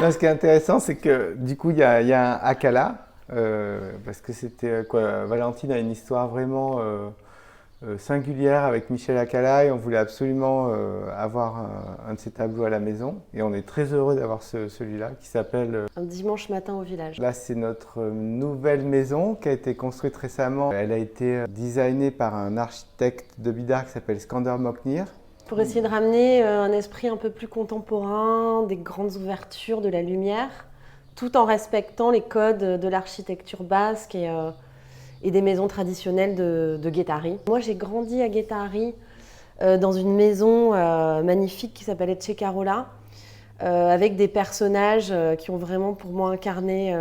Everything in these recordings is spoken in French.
Non, ce qui est intéressant, c'est que du coup, il y a un Akala, parce que c'était quoi, Valentine a une histoire vraiment singulière avec Michel Akala et on voulait absolument avoir un de ses tableaux à la maison. Et on est très heureux d'avoir celui-là qui s'appelle. Un dimanche matin au village. Là, c'est notre nouvelle maison qui a été construite récemment. Elle a été designée par un architecte de Bidart qui s'appelle Skander Mocknir. Pour essayer de ramener un esprit un peu plus contemporain, des grandes ouvertures, de la lumière, tout en respectant les codes de l'architecture basque et des maisons traditionnelles de Guétari. Moi, j'ai grandi à Guétari dans une maison magnifique qui s'appelle Etxe Carola, avec des personnages qui ont vraiment pour moi incarné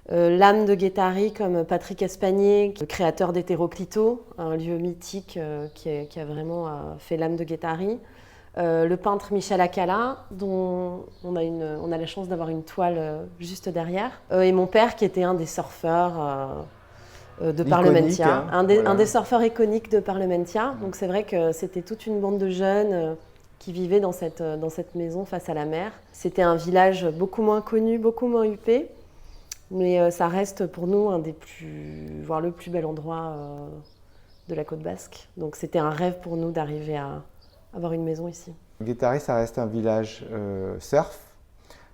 l'âme de Guétari, comme Patrick Espagné, créateur d'Hétéroclito, un lieu mythique qui a vraiment fait l'âme de Guétari. Le peintre Michel Akala, dont on a la chance d'avoir une toile juste derrière. Et mon père, qui était un des surfeurs de Parlementia, hein, un des surfeurs iconiques de Parlementia. Donc c'est vrai que c'était toute une bande de jeunes qui vivaient dans cette maison face à la mer. C'était un village beaucoup moins connu, beaucoup moins huppé. Mais ça reste pour nous un des plus, voire le plus bel endroit de la côte basque. Donc c'était un rêve pour nous d'arriver à avoir une maison ici. Guétari, ça reste un village surf.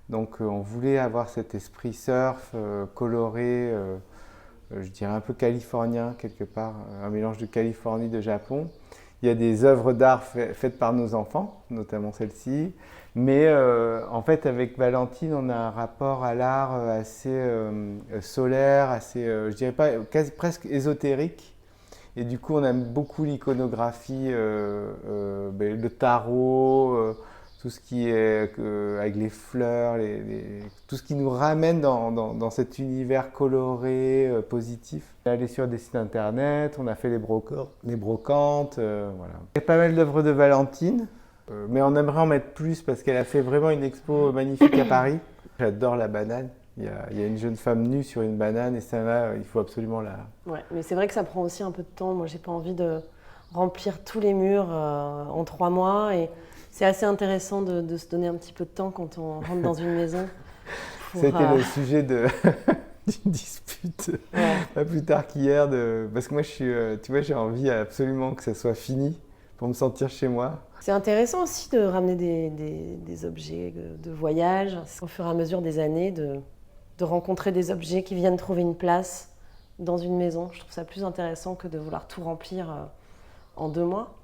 Donc on voulait avoir cet esprit surf coloré, je dirais un peu californien quelque part, un mélange de Californie, de Japon. Il y a des œuvres d'art faites par nos enfants, notamment celle-ci. Mais en fait, avec Valentine, on a un rapport à l'art assez solaire, assez, je dirais pas, quasi, presque ésotérique. Et du coup, on aime beaucoup l'iconographie, le tarot, tout ce qui est avec les fleurs, tout ce qui nous ramène dans cet univers coloré, positif. On est allé sur des sites internet, on a fait les brocantes, voilà. Il y a pas mal d'œuvres de Valentine. Mais on aimerait en mettre plus parce qu'elle a fait vraiment une expo magnifique à Paris. J'adore la banane. Il y a une jeune femme nue sur une banane et celle-là, il faut absolument la... Ouais, mais c'est vrai que ça prend aussi un peu de temps. Moi, j'ai pas envie de remplir tous les murs en 3 mois. Et c'est assez intéressant de se donner un petit peu de temps quand on rentre dans une maison. C'était le sujet d'une dispute, pas plus tard qu'hier. Parce que moi, tu vois, j'ai envie absolument que ça soit fini pour me sentir chez moi. C'est intéressant aussi de ramener des objets de voyage. Au fur et à mesure des années, de rencontrer des objets qui viennent trouver une place dans une maison. Je trouve ça plus intéressant que de vouloir tout remplir en 2 mois.